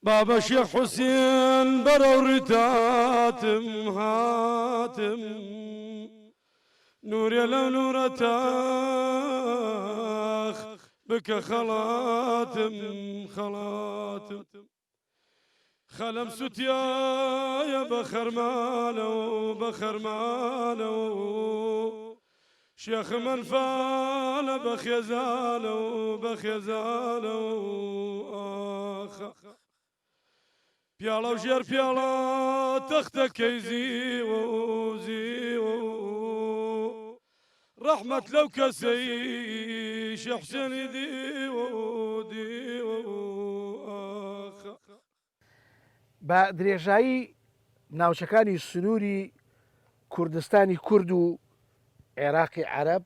بابا شيخ حسين برورتاتم هاتم نور لو نورتاخ بك خلاتم خلم ستيا يا بخرمانو شيخ من فال بخيزانو آخ بيالا وجير بيالا تختك زيو رحمة لو كسي شيخ حسين ديو آخ بە درێژایی ناوچەکانی سنووری کوردستانی کورد و عێراقی عەرەب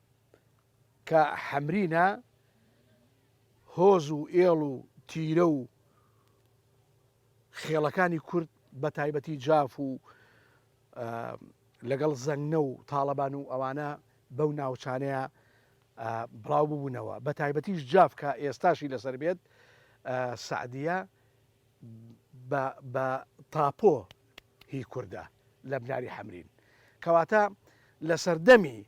کە حەمرینە هۆز و ئێڵ و تیرە و خێڵەکانی کورد بە تایبەتی جاف و لەگەڵ زەنگنە و تاڵەبان و ئەوانە بەو ناوچانەیە بڵاو ببوونەوە بە تایبەتیش جاف کە ئێستاشی لەسەر بێت سعدیە بە تاپۆ هی کووردە لە بناری حەمرین کەواتە لە سەردەمی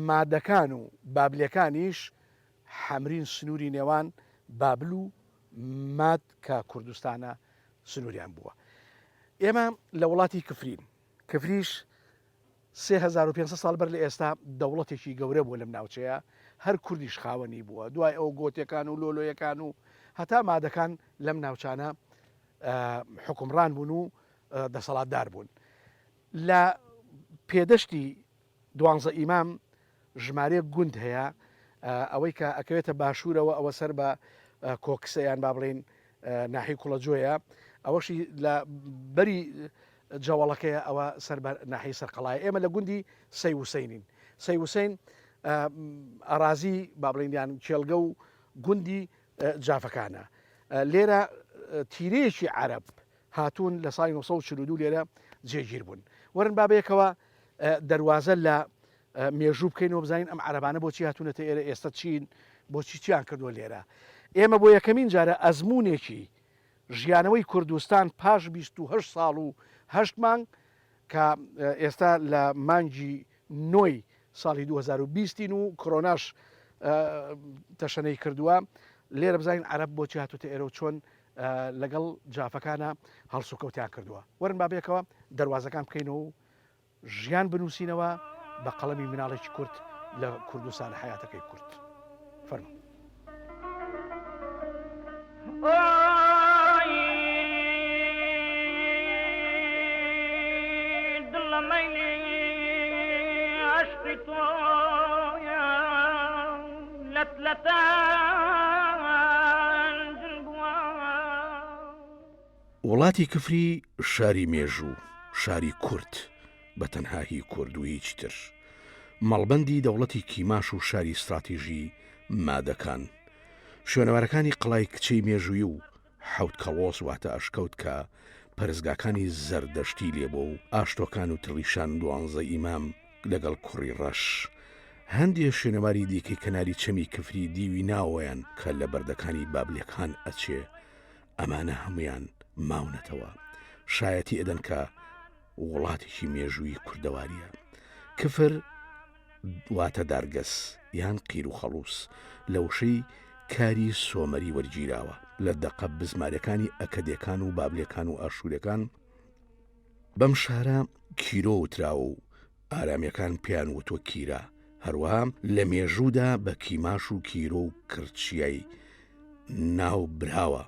مادەکان و بابلەکانیش حەمرین سنووری نێوان بابل و ماد کە کوردستانە سنووریان بووە. ئێمە لە وڵاتی کفریش 3500 ساڵ بەر لە ئێستا دەوڵەتێکی گەورە بووە لەم ناوچەیە هەر کوردیش خاوەنی بووە دوای ئەو گۆتەکان و لۆلۆیەکان و هەتا مادەکان لەم ناوچانە حکومڕان بوون و دەسەڵاتدار بوون. لە پێدەشتی 12 ئیمام ژمارەیەک گوند هەیە ئەوەی کە ئەکەوێتە باشوورەوە ئەوە سەر بە کۆکسەیان با بڵێن ناحی کوڵەجۆیە ئەوەشی لە بەری جەوەڵەکەیە ئەوە سەر بە ناحی سەرقەڵایە ئێمە لە گوندی سەیوسینین سەیوسین ئەرازی با بڵێنیان کێڵگە و گوندی جافەکانە لێرە تیرەیەکی عەرەب هاتوون لە ساڵی 1942 لێرە جێگیر بوون وەرن بابەیەکەوە دەواازە لە مێژوو بکەینەوە بزانین ئەم عەرەبانە بۆچی هاتوونەتە ئێرە ئێستا چین بۆچی چیان کردووە لێرە ئێمە بۆ یەکەمین جارە ئەزمونێکی ژیانەوەی کوردستان پاش 28 ساڵ و 8 مانگ کە ئێستا لە مانگی نۆی ساڵی 2020 و کۆرۆناش تەشەنەی کردووە لێرە بزانین عەرەب بۆچی هاتوتە ئێرە و چۆن لەگەڵ جافەکانە هەڵسوکەوتیان کردووە وەرن بابێکەوە دەواازەکان بکەینەوە و ژیان بنووسینەوە بە قەڵەمی مناڵێکی کورد لە کوردستان حیاتەکەی کورد فەرموو. وڵاتی کفری شاری مێژوو شاری کورد بە تەنهاهی کورد و هیچ تر مەڵبەندی دەوڵەتی کیماش و شاری استراتیژی مادەکان شوێنەوارەکانی قڵای کچەی مێژووی و حەوت کەڵۆس واتە ئەشکەوت کە پەرزگاکانی زەردەشتی لێبۆ و ئاشتۆکان و تڕیشان 12 ئیمام لەگەڵ کوڕی ڕەش هەندێک شوێنەواری دیکەی کەناری چەمی کفری دیوی ناوەیان کە لە بەردەکانی بابلەکان ئەچێ ئەمانە هەمویان ماونەتەوە شایەتی ئەدەن کە وڵاتێکی مێژووی کوردەواریە کفر واتە دارگەس یان قیر و خەڵوس لە وشەی کاری سۆمەری وەرگیراوە لە دەقە بزمارەکانی ئەکەدەکان و بابلەکان و ئاشوورەکان بەم شارە کیرۆ وتراوە و ئارامیەکان پێیان وتوە کیرە هەروەها لە مێژوودا بە کیماش و کیرۆ و کرچیای ناو براوە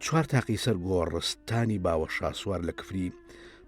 4 تاقی سەر گۆڕستانی باوە شاسوار لە کفری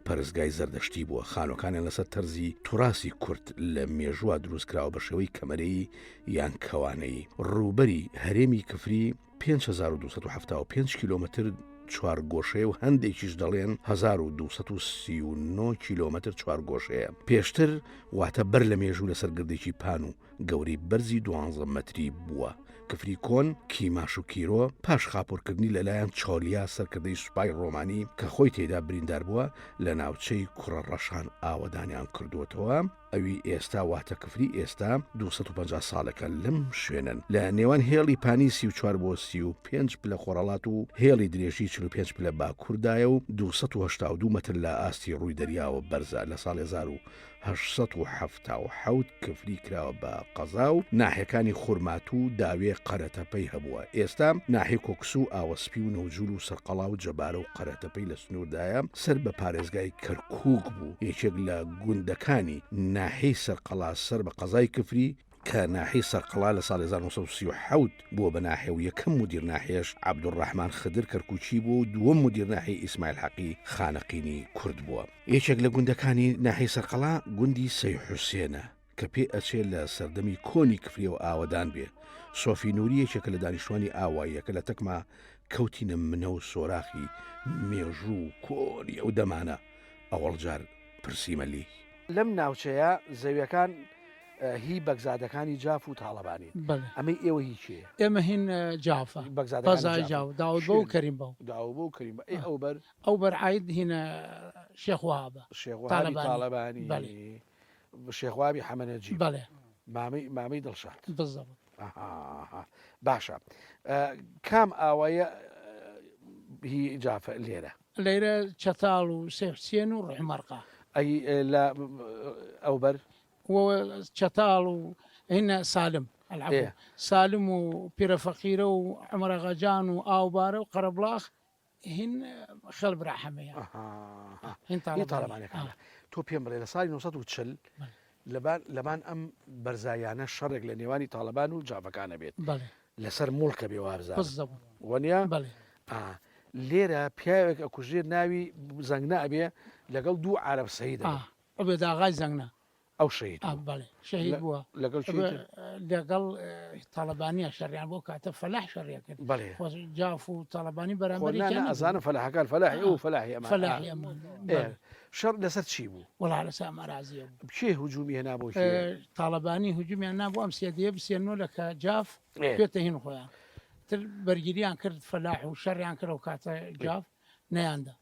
پەرزگای زەردەشتی بووە خانۆکانیان لەسەر تەرزی توراسی کورد لە مێژووە دروستکراوە بە شێوەی کەمەرەی یان کەوانەی ڕووبەری هەرێمی کفری 5275 کیلۆمەتر چوارگۆشەیە و هەندێکیش دەڵێن 1239 کیلۆمەتر چوارگۆشەیە پێشتر واتە بەر لە مێژوو لەسەر گردێکی پان و گەوری بەرزی 12 مەتری بووە کفری کۆن کیماش و کیرۆ پاش خاپۆرکردنی لەلایەن چۆلیا سەرکردەی سوپای ڕۆمانی کە خۆی تێدا بریندار بووە لە ناوچەی کوڕە ڕەشان ئاوەدانیان کردووەتەوە ئەوی ئێستا واتە کفری ئێستا 250 ساڵەکە لەم شوێنن لە نێوان هێڵی پانی 34 بۆ 35 پلە خۆڕەڵات و هێڵی درێژی 45 پلە باکووردایە و 282 متر لە ئاستی ڕووی دەریاوە بەرزە لە ساڵ 1877 کفری کراوە بە قەزا و ناحیەکانی خورمات و داوێ قەرەتەپەی هەبووە. ئێستا ناحی کۆکس و ئاوەسپی و نەوجول و سەرقەڵا و جەبارە و قەرەتەپەی لە سنووردایە سەر بە پارێزگای کەرکووک بوو یەکێک لە گوندەکانی ناحی سەرقەڵا سەر بە قەزای کفری کە ناحی سەرقەڵا لە ساڵ 1937 بووە بە ناحێ و یەکەم مدیر ناحێش عەبدوڕەحمان خدر کەرکوچی بوو و دووەم مدیر ناحی ئیسماعیل حەقی خانەقینی کورد بووە. یەکێک لە گوندەکانی ناحی سەرقەڵا گوندی سەی حوسێنە کە پێ ئەچێت لە سەردەمی کۆنی کفریەوە ئاوەدان بێ. سۆفی نووری یەکێکە لە دانیشتوانی ئاواییەکە لە تەکما کەوتینە منە و سۆراخی مێژوو کۆری ئەو دەمانە ئەوەڵجار پرسیمەلی. لەم ناوچەیە زەویەکان هی بەگزادەکانی جاف و تاڵەبانی ئەمەی ئێوە هی چێ؟ ئێمە هین جافە بەزای جاو داود بە و کەریم بە داو بۆ و کەریم بە ئەو بەرعید هینە شێخوابە تاڵەبانی شێخوابی حەمەنەجی بەڵێ مامەی دڵشاد بزەبت. باشە کام ئاوایە هی جافە لێرە چەتاڵ و سێحسێن و ڕحمەرقا ئەو بەر چەتاڵ و هینە سالم سالم و پیرەفەقیرە و ئەمەرەغەجان و ئاوبارە و قەرەبڵاخ هین خەل براحەمەیە هین تاڵەبانەکان. تۆ پێم بڵێ لە ساڵی 1940 لەبان ئەم بەرزایانە شەڕێک لە نێوانی تاڵەبان و جافەکانە بێت لەسەر مڵکە بێ وابزان وەنیە لێرە پیاوێک ئەکوژێر ناوی زەنگنە ئەبێ لەگەڵ دوو عەرەب سەیدە ئەبێ داغای زەنگنە ئەو شەید شەهید بووە لەگەڵ تاڵەبانیە شەڕیان بۆ کاتە فەلاح شەڕیەکرد جاف و تاڵەبانی بەرامبەری ئەزانە فەلاحەکان فەلاحی ئەو فەلاحی ئەمان شەڕ لەسەر چی بوو؟ وەڵا لەسەر ئەمەرازیە بوو. بچێ هجومی هێنا بۆ تاڵەبانی هجومیان نابوو ئەم سێدەیە بسێنەوە لە کە جاف پێتە هین خۆیان تر بەرگریان کرد فەلاح و شەڕیان کرد و کاتە جاف نەیاندا.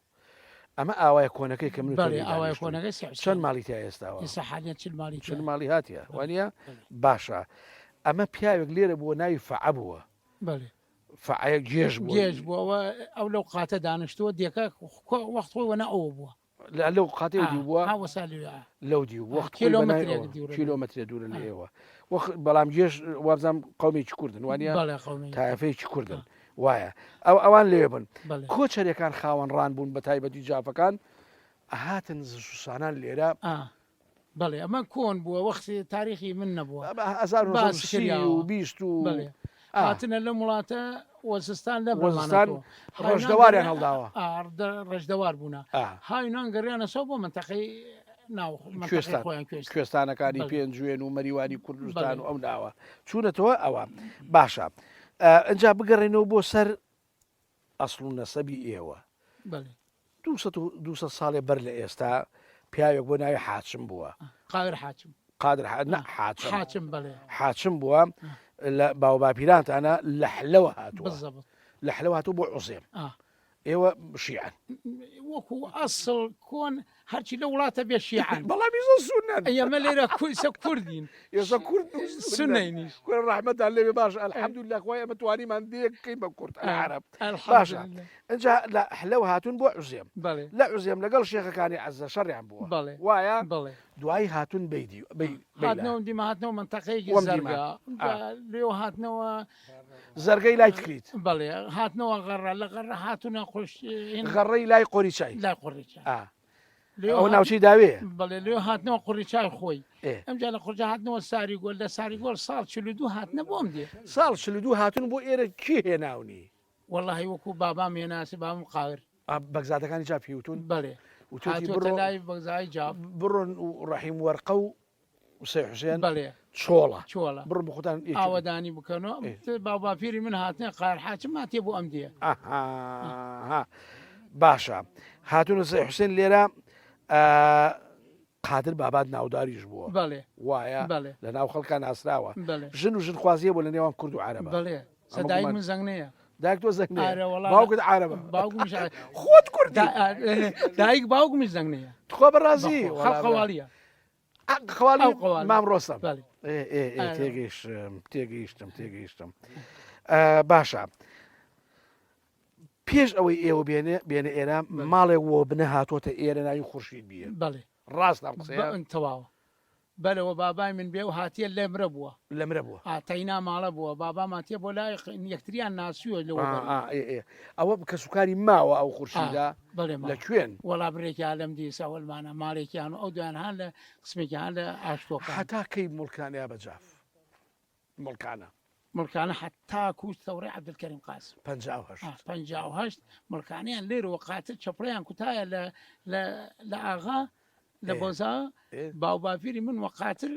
ئەمە ئاوای کۆنەکەی کە من ئاوای کۆنەکەی چەند ماڵی تا ئێستاوە ئێستا حالیا چل ماڵی هاتیە وانە باشە. ئەمە پیاوێک لێرە بووە ناوی فەع بووە فەعە گێژ بووەوە ئەو لەو قاتە دانیشتووە دیەکە وەخت خۆی وەنا ئەوە بووە لەو قاتێ بووە لەو دی وەخت کیلۆمەترێ دوورە لە ئێوە بەڵام گێژ وابزانام قومێکی کوردن وانە تایفەیەکی کوردن وایە ئەوان لێ بن کۆچەرەکان خاوەنڕان بوون بە تایبەتی جافەکان هاتن زسوسانان لێرە بەڵێ ئەمە کۆن بووە وەختی تاریخی من نەبووە 1920 و هاتنە لە وڵاتە وەزستان لە وەزستان ڕۆژدەواریان هەڵداوە ڕێژدەوار بوونە هاوینان گەڕیانە سەو بۆ منتەقەی کوێستانەکانی پێنجوێن و مەریوانی کوردستان و ئەو ناوە چوونەتەوە ئەوە باشە. ئەجا بگەڕێنەوە بۆ سەر ئەسڵ و نەسەبی ئێوە 200 ساڵێ بەر لە ئێستا پیاوێک بۆ ناوی حاچم بووە حاچم بووە لە باوباپیرانتانە لە حلەوە هاتووە لە حلەوە هاتوو بۆ عوزێم ئێوە شیعان وەکو ئەسڵ کۆن هەرچی لە وڵاتە بێ شیعان بەڵامی سونەن ئەمە لێرە کوردین ئێستا کورد سنەینیش ڕەحمەتان لێ باش الحەمدولله خوای ئەمە توانیمان دێکەین بە کورد عەرەب باشە. ئەجا لە حلەوە هاتوون بۆ عوزێم لە عوزێم لەگەڵ شێخەکانی عەزە شەڕیان بووە وایە دوایی هاتوون هاتنەوە دیمە هاتنەوە منتەقەیەکی زەرگا لێو هاتنەوە زەرگەی لای تکریت بەڵێ هاتنەوە غەڕە لە غەڕە هاتوونە خۆش غەڕەی لای قۆریچای لای قۆریچای ئەو ناوچەی داوێ بەڵێ لێ هاتنەوە قوڕیچای خۆی ئەمجا لە قورجا هاتنەوە ساری گۆل لە ساری گۆڵ ساڵ 42 هاتنە بۆم دێ ساڵ 42 هاتون بۆ ئێرە کی هێناونی وەڵڵاهی وەکو بابام هێناسی بابم قاور بەگزادەکانی جا پێوتون بەڵێ لای بەگزای جااب بڕۆن و ڕەحیم وەرقە و سەی حوسێن بەڵێ چۆڵە بڕ بخۆتان ئاوەدانی بکەنەوە باوباپیری من هاتنێ قار حاچم ماتێ بۆ ئەم دێ باشە هاتوونە سەی حوسێن لێرە قادر بابات ناوداریش بووە وایە لە ناو خەڵکان ئاسراوە ژن و ژنخوازیە بۆ لە نێوان کورد و عەرەبە سەدای من زەنگنەیە دایک تۆ زەنگنەیە باوکت عەرەبە خۆت کوردی دایک باوکمی زەنگنەیە تخوا بەڕازی خەڵقەواڵیە خوالی ئەو قەوالی. مام ڕۆستەم بەڵێ. تێگەیشتم باشە پێش ئەوەی ئێوە بێنە ئێرە ماڵێک وە بنە هاتوۆتە ئێرە ناوی خورشید بیە بەڵێ ڕاست ئەم قسەیە تەواوە بەلەوە بابای من بێ و هاتیە لێمرە بووە لەمرە بووە ئاتەینا ماڵە بووە بابا ماتیە بۆ لای یەکتریان ناسیوە لەوە ئەوە کە سوکاری ماوە ئەو خورشیدا بەڵێ لە کوێن وەڵا برێکی لەم دیسا وەلمانە ماڵێکیان و ئەو دویان هەان لە قسمێکیان لە ئاشتۆکە هەتا کەی مڵکانیا بەجاف مڵکانە مڵکانە حتا کوچ تەوڕێ عەبدولکەریم قاسم 58 مڵکانیان لێرەوە قاتل چەپڕیان کوتایە لە ئاغا لە بۆزا باو باپیری من وەقاتل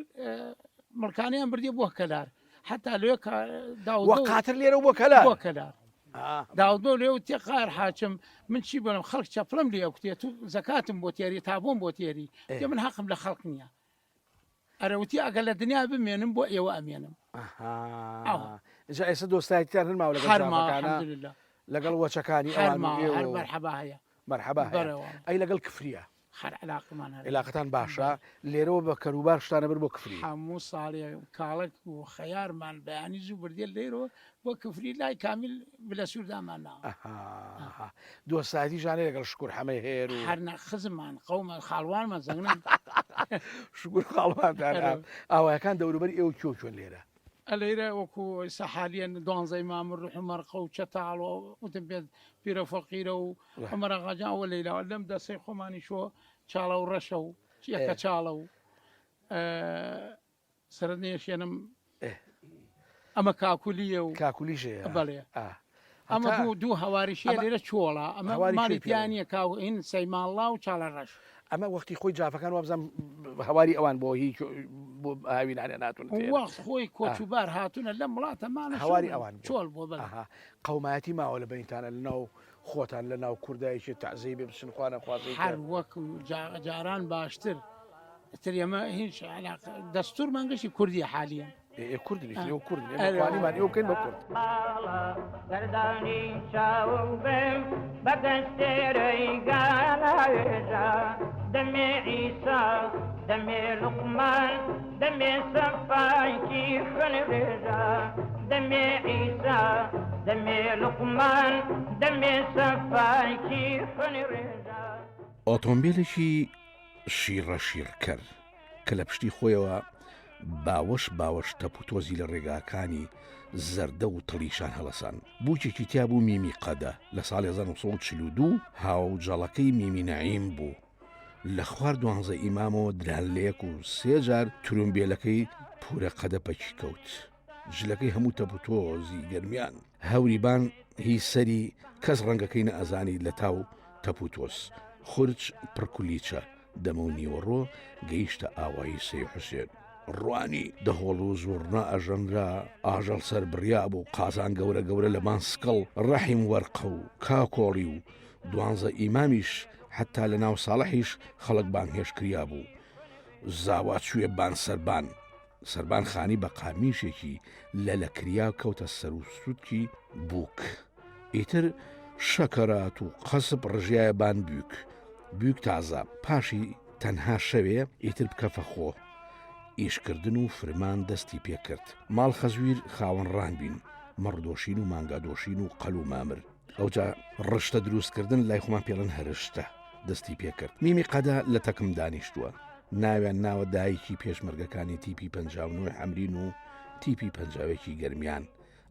مڵکانیان بردێ بۆ کەلار حتا لێ وەقاتر لێرە بۆ کەلار بۆ کەلار داود بۆ لێ و تێ قار حاچم من چی بڵم خەڵک چەپڵم لێ کوتێت و زەکاتم بۆ تێری تابووم بۆ تێری تێ من حەقم لە خەڵک نییە ئەرەوتی ئەگەر لە دنیا بمێنم بۆ ئێوە ئەمێنم جا ئێستا دۆستایتیان هەنماوە لەگەڵ وەچەکانی مەرحەبا هەیە مەرحەبا ئەی لەگەڵ کفریە هەر علاقمان علاقەتان باشە لێرەوە بە کەروبار شتانە بر بۆ کفری هەموو ساڵێ کاڵک و خەیارمان بەیانی زوو بردێ لێرەوە بۆ کفری لای کامیل بلە سووردامانناوە دۆستایتی ژانێ لەگەڵ شکر هەمەی هێر و هەرنا خزممان قەومە خاڵوانمان زەنگن شکر خاڵوانتان ئاوایەکان دەوروبەری ئێوە کۆن لێرە ئەلەیرە وەکو سەحالیان دوانزەی مامر ڕحمەرقە و چەتاڵەوە وتم پێ پیرە فەقیرە و ئەمەرە غاجاوە لەیلاوە لەم دەسەی خۆمانی شۆ چاڵە و ڕەشە و یەکە چاڵە و سرە نێشێنم ئەمە کاکولیە و کاکولیژێ بەڵێ ئەمە دوو هەواریشیە لێرە چۆڵە ئەمە ماڵی پیانیە کاو ئین سەیماڵا و چاڵە ڕەش ئەمە وەختی خۆی جافەکان وابزانام هەواری ئەوان بۆ هیچ بۆ هاوینانە ناتون وەخت خۆی کۆچوبار هاتوونە لە وڵاتەمانە هەواری ئەوان چۆڵ بۆ بە قەومایەتی ماوە لە بینتانە لە ناو خۆتان لە ناو کوردایکی تعزیی بێ بچن خوانە خوازی هەر وەکو جاران باشتر تر ئێمە هیچ دەستور مانگەشی کوردی حالیە کوردنی کوردوانیمان ئێوە بکەین بە کورد گەردانی چاوم بم بە دەستێرەی گاناوێژە دەمێ ئیسا دەمێ لوقمان دەمێ سەفانکی خوێنێژە دەمێ ئیسا دەمێ لوقمان دەمێ سەفانکی خوێنێژە ئۆتۆمبیلێکی شیڕە شیرکرد کە لە پشتی خۆیەوە باوەش تەپوتۆزی لە ڕێگاکانی زەردە و تڵیشان هەڵەسان بووکێکی تیا بوو میمی قەدە لە ساڵی 1942 هاوجەڵەکەی میمی نەعیم بوو لە خوار 12 ئیمامەوە درانلەیەک و 3 جار ترومبێلەکەی پورە قەدە پەکی کەوت ژلەکەی هەموو تەپوتۆزی گەرمیان هەوریبان هی سەری کەس ڕەنگەکەی نەئەزانی لە تاو تەپوتۆس خورج پڕکولیچە دەمە و نیوەڕۆ گەیشتە ئاوایی سەی حوسێن ڕوانی دەهۆڵ و زۆرنا ئەژەنرا ئاژەڵ سەر بڕیا بوو قازان گەورە لە مانسکەڵ ڕەحیم وەرقە و کاکۆڵی و 12 ئیمامیش حتا لە ناو ساڵحیش خەڵک بانهێش کریا بوو زاوا کوێ بان سەربان خانی بە قامیشێکی لە کریا کەوتە سەر و سوودکی بووک ئیتر شەکەرات و قەسب ڕژایە بان بووک تازە پاشی تەنها شەوێ ئیتر بکەفە خۆ ئیشکردن و فرمان دەستی پێکرد ماڵ خەزویر خاوەنڕان بین مەڕدۆشین و مانگادۆشین و قەل و مامر ئەوجا ڕشتە دروستکردن لای خۆمان پێڵەن هەرشتە دەستی پێکرد میمی قەدا لە تەکم دانیشتووە ناویان ناوە دایکی پێشمەرگەکانی تیپی 59 حەمرین و تیپی پەنجاوێکی گەرمیان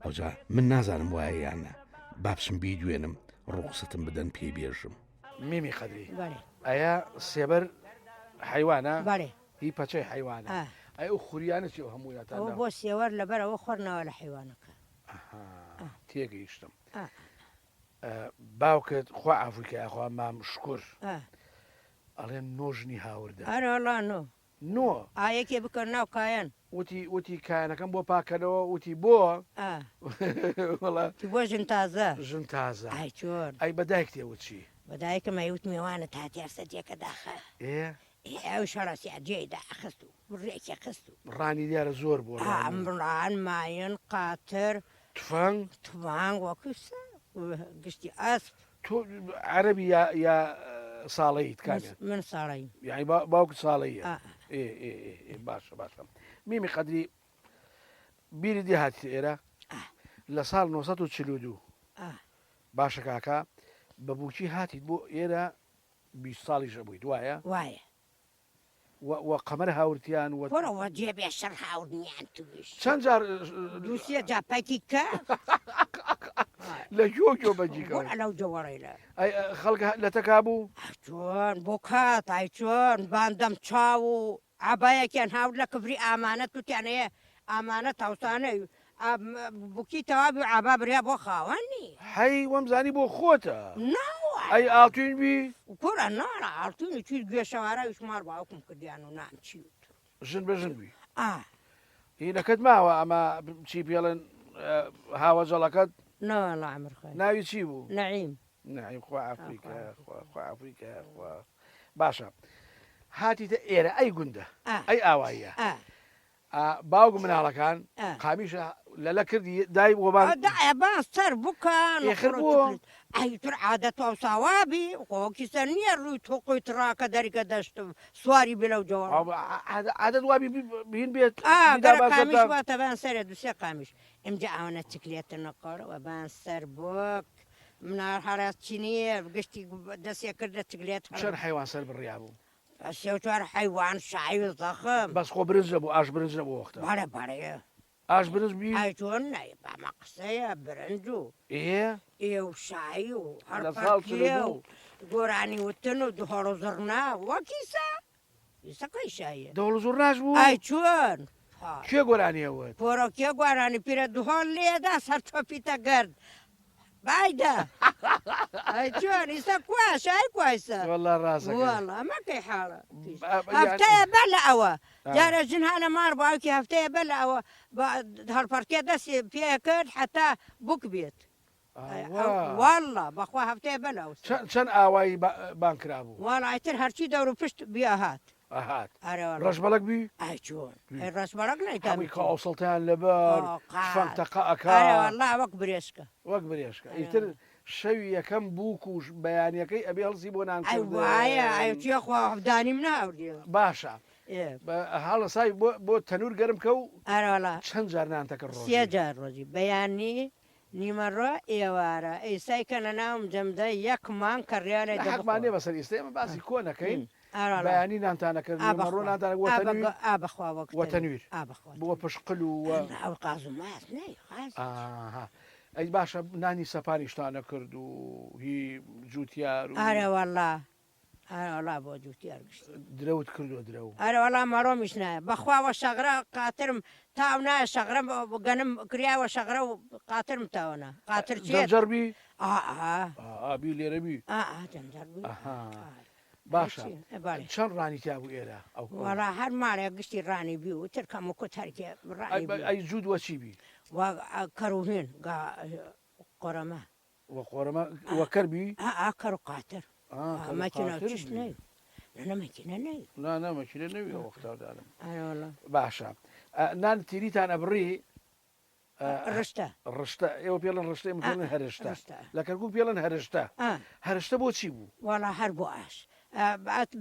ئەوجا من نازانم وایە یانە بابشم بیدوێنم ڕوخستم بدەن پێی بێژم میمی قەدری ئەیە سێبەر حیوانە هی پەچەی حیوانە ئەی ئەو خوریانە چی هەموویاتان بۆ سێوەر لەبەرەوە خۆرنەوە لە حیوانەکە تێگەیشتم باوکت خوا ئافریکای ئەخوا مام شکر ئەڵێن نۆژنی هاوردە هەرڵانۆ نۆ ئایەکێ بکەن ناو کایەن وتی کایەنەکەم بۆ پاکەنەوە وتی بۆ بۆ ژن تازە ژن تازە ئای چۆر ئەی بەدایک تێوت چی بەدایکم ئەیوت میوانە تاتیار سەدیەکە داخە ئەو شەڕاستی ئەجێدا خست و ڕێکی خست و ڕانی دیارە زۆر بۆ ئەمڕان ماین قاتر توانگ وەکو گشتی ئەسپ تۆ عەرەبی یا ساڵەیت کامێ من ساڵی یعنی باوکت ساڵەیە باشە باشە میمی قەدری بیری دی هاتی ئێرە لە ساڵ 1942 باشە کاکە بە بووکی هاتیت بۆ ئێرە 20 ساڵیشە بوویت وایە وایە وە قەمەر هاورتیان وەرەوە جێبێ شەر هاوردنیان توش چەند جار دووسێ جاپەکی کە لە جۆ بەجیکە لەو جوەڕێرە خەڵک لە تەکا بوو چۆن بۆ کات ئای چۆن باندەم چاو و عبایەکیان هاور لە کفری ئامانەت توتیانەیە ئامانە تاوسانەی بووکی تەوابی و عبا بریا بۆ خاوەنی حەی وەمزانی بۆ خۆتە ئەی ئاڵتوین بی کوڕە ناڕە ئاڵتوونی چی گوێشەوارە ژمار باوکم کردیان و نام چیوت ژن بەژن بی هینەکەت ماوە ئەمە چی پێڵێن هاوەجەڵەکەت نەوەڵ ئەمرخ ناوی چی بوو نەعیم نعیم خوا ئەفریکا ئەفریکا باشە هاتیتە ئێرە ئەی گوندە ئەی ئاواییە باوک مناڵەکان قامیشە لەلە کردی دای وەبان باس سەر بکەن ئەیتر عادەت و ساوابی خۆکی سەر نییە ڕووی تۆقۆی تڕاکە دەریکە دەشتم سواری بێ لەو جوڵ عادەت وابی بین بێت واتەبان سەرە دوسێ قامیش ئەمجا ئەوەنە چکلێتە نەقۆرەوە بان سەر بۆک منار هەراست چی نییە گشتی دەستێ کردە چکلێت چەند حیوان سەر بڕیا بوو سێ چوار حیوان شعی زەخم بەس خۆ برنج نەبوو ئاش برنج نەبوو وەختە بەرە بەرەیە ئاش برنج بی چۆن نایە بەمە قسەیە برنج و ئێ و شایی و هەرپێ و گۆرانی وتن و دوهۆڕ و زڕنا وەکیسە ئیسەکەی شایە دەوڵ زۆر ناش بوو ئای چۆن کوێ گۆرانیەوەت پۆرۆکیە گوارانی پیرە دوهۆڵ لێدا سەر تۆپیتە گرد بایدە ئەی چۆن ئیسە کوە شای کوایسە وەڵا ڕاستە وەڵا ئەمەکەی حاڵە هەفتەیە بە لە ئەوە جارە ژنهانە مار باوکی هەفتەیە بە لە ئەوە هەڵپەرکێ دەستی پێ کرد حتا بووک بێت والله بەخوا هەفتەیە بە لەو چەند ئاوایی بانکرا بوو وەڵا ئایتر هەرچی دەور و پشت بیا هات ڕەشبەڵک بی ئای چۆن ڕەشبەڵک نایتامی کاوسڵتیان لەبەر فەنتەقەکە والله وەک برێشکە وەک برێشکە ئیتر شەوی یەکەم بووک و بەیانیەکەی ئەبێ هەڵسی بۆ نانکرد وایە ئەوچیە خۆدانیم ناوردی باشە هەڵە سای بۆ تەنور گەرم کە و ئەرەڵا چەند جار نانتەکە ڕۆژ سێ جار ڕۆژی بەیانی نیمەڕۆ ئێوارە ئەیسای کە لە ناوم جەمدە یەکمان کە ڕیانە دەمانێ بەسەر ئێستا ئێمە باسی کۆنەکەین بەیانی نانتانەکەن ڕۆ نانتانە بەخوا وەتەنویر بۆ پشقل و قاز و ماس ئەی باشە نانی سەپانیشتانە کرد و هی جووتیار ئارەوەڵا ئەوڵا بۆ جووتیار درەوت کردووە درەو ئەرەوەڵا مەڕۆمیش نایە بەخواوە شەغرا قاترم تاو نایە شەغرم گەنم کریاوە شەغرە و قاترم تاوەنا قاتر جەربی بی لێرەبی باشە چەند ڕانی تیا بوو ئێرە وەڵا هەر ماڵێ گشتی ڕانی بی و تر کەم و کوتەرکێ ئەی جوود وەچی بی کەروهێن قۆرەمە قۆرەمە وەکەربی کەر و قاتر ماکینەچش نەی نەمەکینە نەی نامەکینە نەوی وەختادانم باشە نان تیریتان ئەبڕی ڕشتە ئێوە پێڵەن ڕشتەی پێڵن هەرشتە لە کەرگوو پێڵەن هەرشتە هەرشتە بۆچی بوو وەڵا هەر بۆ ئاش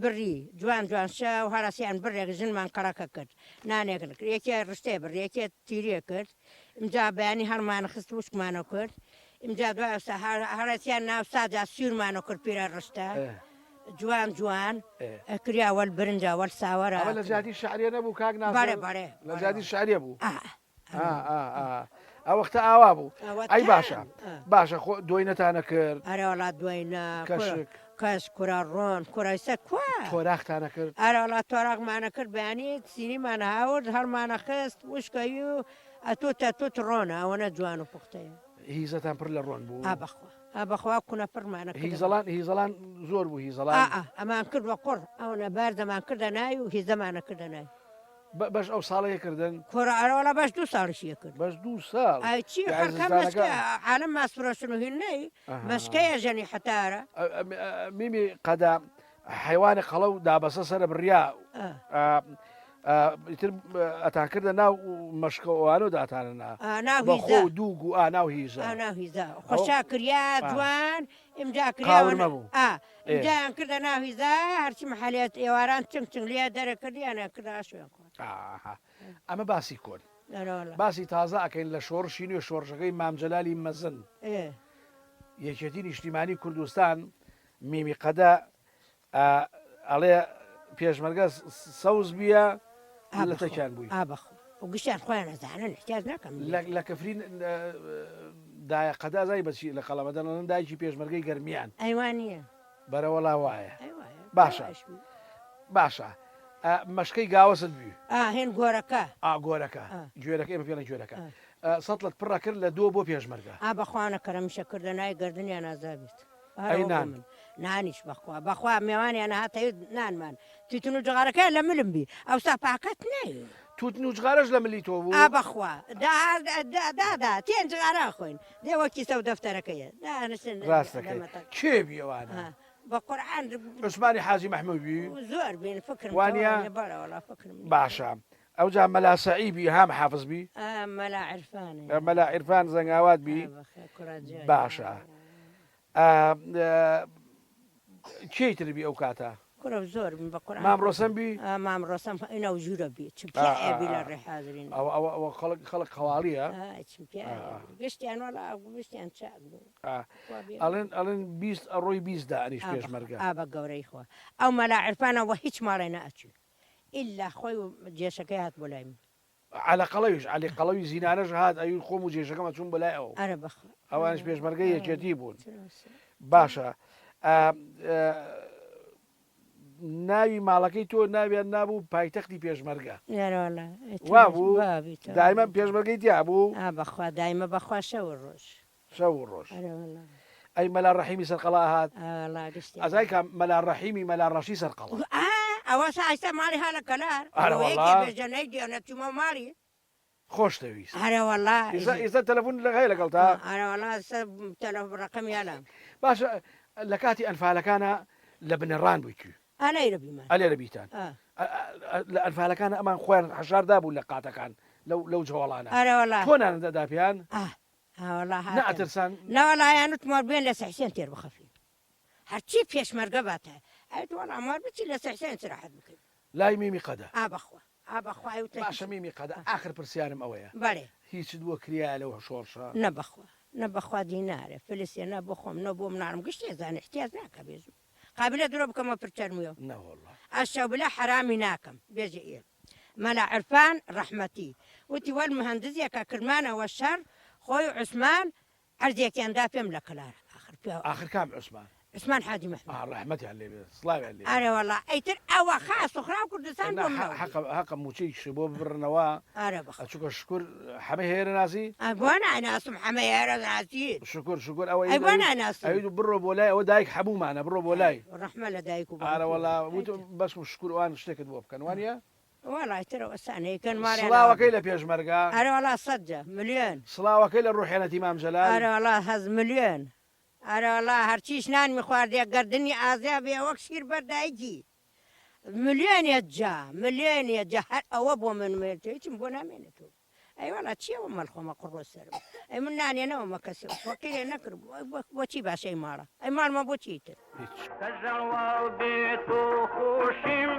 بڕی جوان جوانشە و هەراسیان بڕێک ژنمان کەڕەکە کرد نانێک کرد یەکێ ڕشتێ بڕ یەکێ تیرێ کرد ئمجا بەیانی هەرمانە خست وشکمانە کرد ئمجا دوای هەراسیان ناو ساجا سوورمانە کرد پیرە ڕشتە جوان جوان کریاوەل برنجاوەل ساوەرە لە جاتی شعریە نەبوو کاک بەڕێ بەڕێ لە جاتی شعریە بوو ئەوەختە ئاوا بوو ئەی باشە دوای نەتانە کرد ئەرەوەڵا دوایە کەس کوڕە ڕۆن کوڕایسە کوە تۆراختانە کرد ئەرەوەڵا تۆراقمانە کرد بەیانی سینیمانە هاورد هەرمانە خست وشکەی و ئەتۆتە تۆت ڕۆنە ئەوەنە جوان و پوختەیە هیزەتان پڕ لە ڕۆن بوو بەخوا کوونە پڕمانە هیزەڵان زۆر بوو هیزەڵان ئەمان کرد بە قڕ ئەو نە باردەمان کردە ناوی و هیزەمانە کردە ناوی بەش ئەو ساڵەیە کردن کۆرە ئەرەوەڵە بەش 2 ساڵشیە کرد بەش 2 ساڵ چی عالم ماسپرۆشن و هێنەی مەشکەیە ژەنی حتارە میمی قەدا حیوانی قەڵە و دابەسە سەرە بڕیا ئیتر ئەتانکردە ناو مەشکەوانە و داتانە بەخۆ دووگ و ناو هیزە خۆشاکریا جوان ئمجاکراوە ئەمجایان کردە ناو هیزا هەرچی محلێت ئێواران چنگ لێ دەرەکردیانە کردا شوێن ئەمە باسی کۆن باسی تازە ئەکەین لە شۆڕشی نوێ شۆڕژەکەی مامجەلالی مەزن یەکێتی نیشتیمانی کوردستان میمی قەدە ئەڵێ پێشمەرگە سەوز بیە لە تەکیان بووی گشتیان خۆیان نەزانن احتیاج ناکەم لە کەفرین دایە قەدازای بەچی لە قەڵەمەدەن دایکی پێشمەرگەی گەرمیان ئەیوانە بەرەوەڵا وایە باشە مەشکەی گاوەست بی هێن گۆرەکە گۆرەکە گوێرەکە ئێمە پێڵە گوێرەکە سەڵت پڕە کرد لە دۆ بۆ پێشمەرگە بەخواانە کەرەمیشە کردە نای گردنیان ئازابێت نانیش بەخوا میێوانیان هاتەوێت نانمان توتن و جغارەکە لە ملم بی ئەوسا پاکەت ناوێت توتن و جغارەش لە ملی تۆ بوو بەخوا دادا تێن جغارا خۆین دێوەکی سەو دەفتەرەکەیە ڕاستەکە کێ بیەوانە بە قورعان عوسمانی حاجی مەحموودی زۆر بین فکر وانە باشە ئەو جا مەلا سەعیبی هام حافظ بی مەلا عیرفان زەنگاوات بی باشە کێیتر بی ئەو کاتە زۆر مامڕۆسم بی مامڕۆسم ئینە و ژوورە بی چبی لە ڕێحاضرین خەڵک خەواڵیە گشتیان وەڵا گشتیان چاک ئەڵێن 20 ئەڕۆی 20 دانیش پێشمەرگە بە گەورەی خۆ ئەو مەلا عرفانەوە هیچ ماڵێ نەئەچوو ئللا خۆی و جێشەکەی هات بۆ لای من على قەڵەویش علی قەڵەوی زینانەش هات ئەوی خۆم و جێشەکەمە چوون بەلای ئەو ئەوانش پێشمەرگەی یەکێتی بوون باشە ناوی ماڵەکەی تۆ ناویان نابوو پایتەختی پێشمەرگە وا بوو دایمە پێشمەرگەی دیا بوو بەخوا دایمە بەخوا شەو ڕۆژ ئەی مەلا ڕەحیمی سەرقەڵا هات ئەزای کە مەلا ڕەحیمی مەلا ڕەشی سەرقەڵا ئەوە سایستە ماڵی هەڵە کەلار بێژەنەی دیێنەتیمە ماڵی خۆش دەویست ئێستا تەلەفۆن لەغای لەگەڵ تا ڕقم یالا باشە لە کاتی ئەنفالەکانە لە بنەڕان بوویکی ئەلێرە بیتان لە ئەنفالەکانە ئەمان خۆیان حەشاردا بوو لە قاتەکان لەو جوڵانە تۆنان دەدا پیان نەئەترسان ناوەڵایان وتمەوە بێن لە سەحسێن تێر بخەفین هەرچی پێشمەرگە باتە ئەوڵ ئەمار بچی لە سەحسێن سراحەت بکەین لای میمی قەدە بەخوا باشە میمی قەدە آخر پرسیارم ئەوەیە بەڵێ هیچ دووە کریا لەو شۆڕشە نەبەخوا دینارە فلسێ نە بۆ خۆم نە بۆ منارم گشت ێزان احتیاج ناکە بێزم قابلە درۆ بکەمە پرچەرمویە ئەشە بلا حرامی ناکەم بێژە ئێ مەلا عرفان ڕەحمەتی وتی وەل مهندزیەکە کردمانەوە شەر خۆی عوسمان عەرزێکیاندا پێم لە کەلار آخر کام عوسمان حاجی مەحموود ڕەحمەتیان لێ بێت سڵاویان لێ ئەرێوەڵا ئەیتر ئەوە خاس وخرا کوردستان حەقە موچەیش بۆ ببڕنەوە چووکە شکر حەمە هێرە ناسی بۆ ناناسم حەمە هێرە ناسی شکر ئەوەی بۆ ناناسی ئەوی بڕۆ بۆ لای ئەوە دایک حەبوومانە بڕۆ بۆ لای ڕەحمە لە دایک و ئارەوەڵا بەسم شکروان شتێکت بۆ بکەن وانە وڵایترەوە سانەیەکەن سڵاوەکەی لە پێشمەرگا ئەرەوەڵا سەدجە ملیۆن سڵاوەکەی لە ڕوحێنەتی مامجەلال ئەرەوەڵا هەز ملیۆن ئەرەوەڵا هەرچیش نانمی خواردێک گردنی ئازیا بێ وەک شیر بەردایکی ملیۆنێت جا هەر ئەوە بۆ من هیچم بۆ نامێنێتەوە ئەیوەڵا چیەوە مەڵخۆمە قڕۆ سەرم ئەی من نانێنەوە مەکەسی وەکیلێ نەکرد بۆچی باشەی ماڵە ئەی ماڵمە بۆچی تر کەژەڵوا بێت و خۆشیم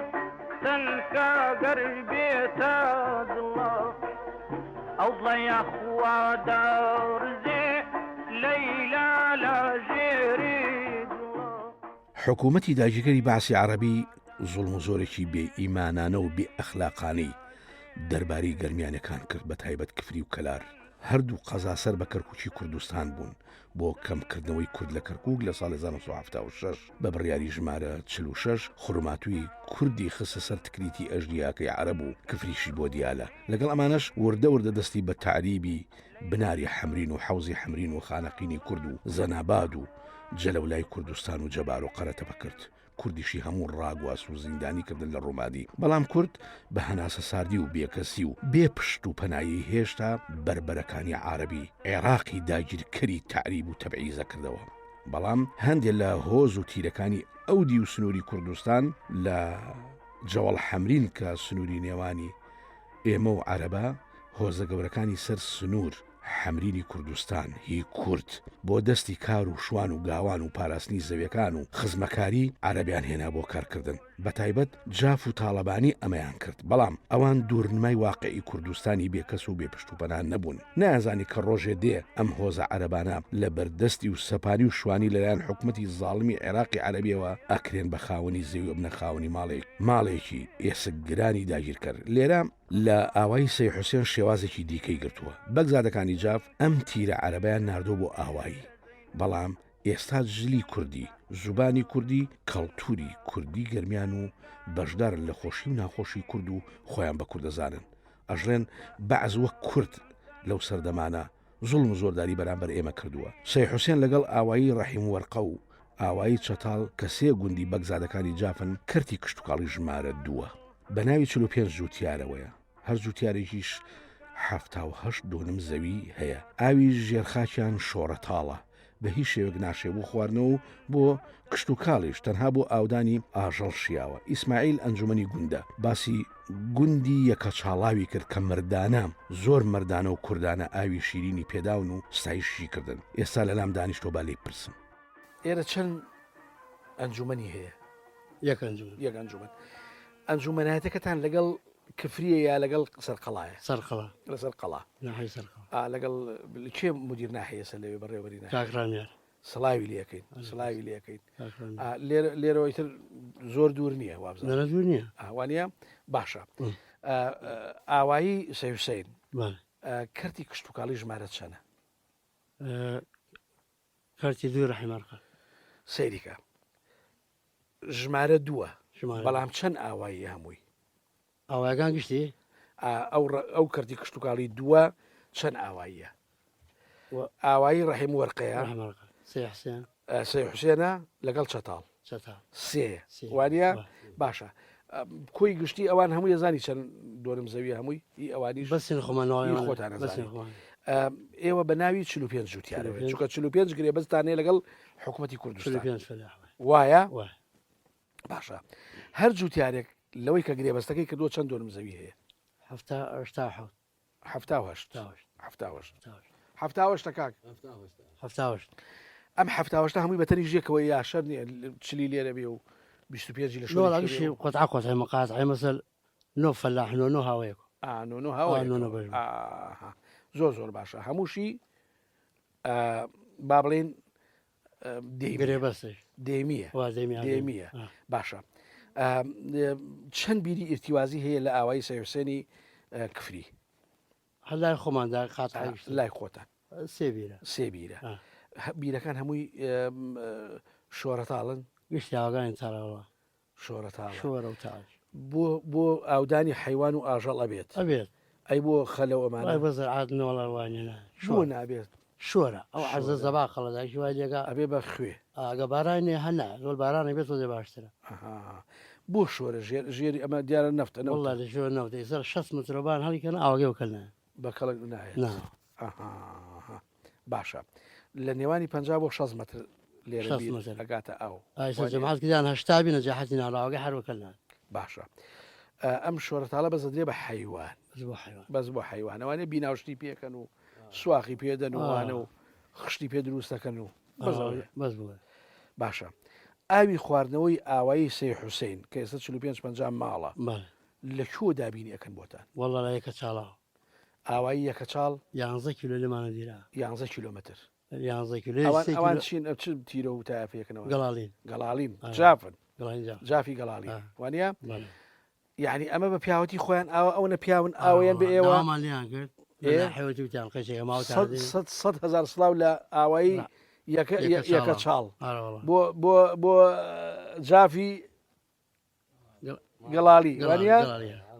تەنکە گەر بێتە دڵە ئەو بڵەیە خوا دەڕزێ لەیلا لە ژێری دڵە. حکوومەتی داگیرکەری باسی عەرەبی زوڵم و زۆرێکی بێ ئیمانانە و بێ ئەخلاقانەی دەربارەی گەرمیانەکان کرد بە تایبەت کفری و کەلار. هەردوو قەزاسەر بە کەرکووکی کوردستان بوون بۆ کەمکردنەوەی کورد لە کەرکووک لە ساڵی 1976 بە بڕیاری ژمارە 46 خوڕماتووی کوردی خستە سەر تکریتی ئەژدیاکەی عەرەب و کفریشی بۆ دیالە. لەگەڵ ئەمانەش وردە دەستی بە تعریبی بناری حەمرین و حەوزی حەمرین و خانەقینی کورد و زەناباد و جەلەولای کوردستان و جەبار و قەرەتەبە کرد. کوردیشی هەموو ڕاگواس و زیندانی کردن لە ڕۆمادی. بەڵام کورد بە هەناسە ساردی و بێکەسی و بێ پشت و پەنایی هێشتا بربەرەکانی عەرەبی عێراقی داگیرکەری تعریب و تەبعیزە کردەوە. بەڵام هەندێک لە هۆز و تیرەکانی ئەودی و سنووری کوردستان لە جەوەڵ حەمرین کە سنووری نێوانی ئێمە و عەرەبە هۆزە گەورەکانی سەر سنوور حەمرینی کوردستان هی کورد بۆ دەستی کار و شوان و گاوان و پاراستنی زەویەکان و خزمەکاری عەرەبیان هێنا بۆ کارکردن بە تایبەت جاف و تاڵەبانی ئەمەیان کرد بەڵام ئەوان دوورنمای واقعی کوردستانی بێکەس و بێپشت و پەنان نەبوون نەیانزانی کە ڕۆژێ دێ ئەم هۆزە عەرەبانە لە بەردەستی و سەپانی و شوانی لەلایەن حکومەتی زاڵمی عێراقی عەرەبیەوە ئەکرێن بە خاوەنی زەوی و بنە خاوەنی ماڵێکی ئێسکگرانی داگیر کرد لێرە لە ئاوای سەی حوسێن شێوازێکی دیکەی گرتووە بەگزادەکانی جاف ئەم تیرە عەرەبەیان ناردۆ بۆ ئاوایی بەڵام ئێستا جلی کوردی زوبانی کوردی کەڵتوری کوردی گەرمیان و بەشدارن لە خۆشی و ناخۆشی کورد و خۆیان بە کوردەزانن ئەژڵێن بەعز وەک کورد لەو سەردەمانە زوڵم و زۆرداری بەرامبەر ئێمە کردووە سەی حوسێن لەگەڵ ئاوایی ڕەحیم وەرقە و ئاوایی چەتاڵ کە سێ گوندی بەگزادەکانی جافن کردی کشتتوکاڵی ژمارە دووە بە ناوی 45 جووتیارەوەیە هەر جووتیارێکیش 78 دۆنم زەوی هەیە ئاوی ژێرخاکیان شۆڕەتاڵە بە هیچ شێوەک ناشێبوو خواردنەوە بۆ کشت و کاڵیش تەنها بۆ ئاودانی ئاژەڵ شیاوە ئیسماعیل ئەنجومەنی گوندە باسی گوندی یەکە چاڵاوی کرد کە مردانە زۆر مردانە و کوردانە ئاوی شیرینی پێداون و ستایشی کردن ئێستا لەلام دانیشتۆ با لێ پرسم ئێرە چەند ئەنجومەنی هەیە یەک ئەنجومەن ئەنجومەنایەتەکەتان لەگەڵ کفریە یا لەگەڵ سەرقەڵایە سەرقەڵا لەسەر قەڵا ناحی سەرقەڵا لەگەڵ کێ مدیر ناحەیەسە لەوێ بەڕێوەری کاکرانیار سڵاوی لەکەین سڵاوی لەکەین لێرەوەی تر زۆر دوور نییە وابزانە نەرە دوور نییە ئەوانە باشە ئاوایی سەی حوسێن کەرتی کشت و کاڵی ژمارە چەنە کارتی دوی ڕەحیمەرقە سەیریکە ژمارە دووە ژمارە بەڵام چەند ئاوایی هەمووی ئاوایەکان گشتی ئەو کردی کشت و کاڵی دووە چەند ئاواییە ئاوایی ڕەحیم وەرقەیە ڕەحیمەرقە سەی حوسێن سەی حوسێنە لەگەڵ چەتاڵ چەتا سێ وانە باشە کۆی گشتی ئەوان هەمووی زانی چەند دۆرم زەوی هەمووی ئەوانی بەسین خۆمانەوەی خۆتانە ئێوە بە ناوی 45 جووتیارەوە چونکە 45 گرێ بەستانەیە لەگەڵ حکوومەتی کوردستان وایە باشە هەر جووتیارێک لەوەی کە گرێبەستەکەی کردووە چەند دۆرم زەوی هەیە کاک ئەم هەفتاوەشتا هەمووی بەتەنی ژێکەوە یاشەر چلی لێرە بێ و 25 لە شۆ قطع قطعی مقاطعی مثل نۆ فەلاح نۆ هاوەیەک زۆر باشە هەمووشی با بڵێن دێمیە باشە چەند بیری ئرتیوازی هەیە لە ئاوایی سەی حوسێنی کفری هەر لای خۆماندا قاتعی لای خۆتان سێ بیرە بیرەکان هەمووی شۆڕەتاڵن گشتیاوەکانی تاراوە شۆڕەتاڵ بۆ ئاودانی حیوان و ئاژەڵ ئەبێت ئەی بۆ خەلەوە ئەمانە بەزرعات نۆڵەوانێنە شۆ نابێت شۆرە ئەو عەرزە زەبا خەڵەداکی وای لێگا ئەبێ بە خوێ ئاگە بارانێ هەنا زۆر بارانە بێت وەدە باشترە بۆ شۆرە ژێری ئەمە دیارە نەفتە وڵا لە ژۆر نەوتەی سەر 6 مترۆبان هەڵیکەن ئاوەگە وکەنە بە کەڵک نایە باشە لە نێوانی 50 بۆ 6 متر لێرە ئەگاتە ئەو جەماعەتکردیان هەشتا بینە جاحەتی ناڵاوەگە هەروەکەلان باشە ئەم شۆرەتاڵە بەزەدرێ بە حیوان بەس بۆ حیوانەوانێ بیناوشتی پێکەن و سواخی پێدەن ووانە و خشتی پێ دروستەکەن و بەس بووە باشە ئاوی خواردنەوەی ئاوایی سەی حوسێن کە ئێستا 45 ماڵە لەکوێ دابینی ئەەکەن بۆتان وەڵا لە یەکە چاڵاوە ئاوایی یەکە چاڵ 11 کیلۆ لەمانە دیرا 11 کیلۆمتر 11 کیلۆ ئەوان چین چ تیرە و تا پێکەنەوە گەڵالین جافن جافی گەڵالی وانە یعنی ئەمە بە پیاوەتی خۆیان ئەوە پیاون ئاویان بە ئێوەمانیان کرد حوتیان قەشێکە ماوە 100,000 سلااو لە ئاوایی یەکە چاڵ بۆ جافی گەڵالی وانە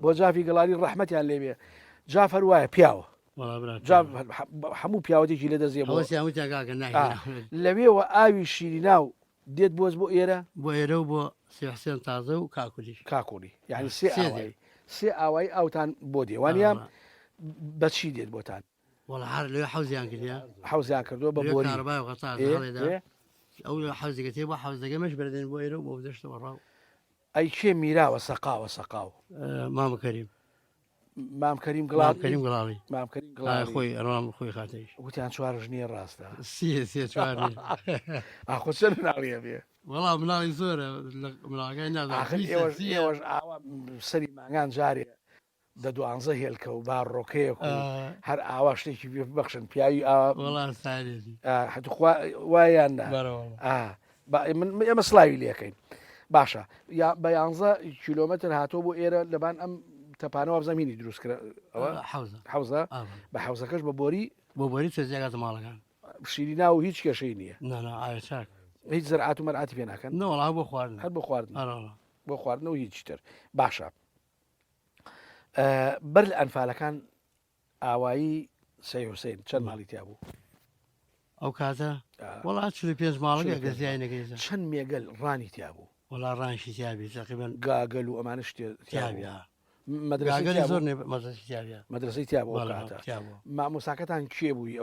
بۆ جافی گەڵالی ڕەحمەتیان لێبێ جافەر وایە پیاوە هەموو پیاوەتێکی لە دەزیێ لەوێەوە ئاوی شیری ناو دێت بۆز بۆ ئێرە بۆ ئێرە و بۆ سێحسێن تازە و کاکولی یعنی سێ ئاوایی ئاوتان بۆ دێوانە بەچی دێت بۆتان هەر لێ حوزیان کردیا حوزیان کردووە بە بۆری ئەو حوزەکە تێ بۆ حوزەکەمەش بەردێن بۆ ئێرە و بۆ دەشتەوە ڕاو ئەی کێ میراوە سەقاوە سەقاو مامە کەریم مام کەریم مام گڵاو کەریم گڵاڵی مام کەریم گڵاوی خۆی ئەڕام خۆی خاتەیش وتیان چوار ژنیە ڕاستە سێ چوار ئاخۆ چەند ناڵیە بێ وەڵام مناڵی زۆرە مناڵەکەی ئێوەش ئاوا سەری ماگان جارێ دە 12 هێلکە و با ڕۆکەیەک و هەر ئاوا شتێکی ببەخشن پیاوی وەڵام سارێتی وایان ئێمە سلاوی لەکەین باشە بە 11 کیلۆمتر هاتۆ بۆ ئێرە لەبان ئەم تەپانەوە زەمینی دروستکرا حوزە بە حوزەکەش بە بۆری بۆ بۆری تێزیاگاتە ماڵەکان شیری ناو هیچ کێشەی نییە چاک هیچ زەرعات و مەرعاتی پێ ناکەن نەوەڵا بۆ خواردن هەر بۆ خواردن بۆ خواردنەوە هیچ تر باشە بەر لە ئەنفالەکان ئاوایی سەی حوسێن چەند ماڵی تیا بوو ئەو کاتە وڵات 45 ماڵەکە گەزیای نەگەیزە چەند مێگەل ڕانی تیا بوو وڵا ڕانشی تیابی تقریبان گاگەل و ئەمانە شتێ تیابی مەدرسەی زۆر مەدرسەی تیابە مەدرسەی تیا بوو مامۆساکەتان کێ بووی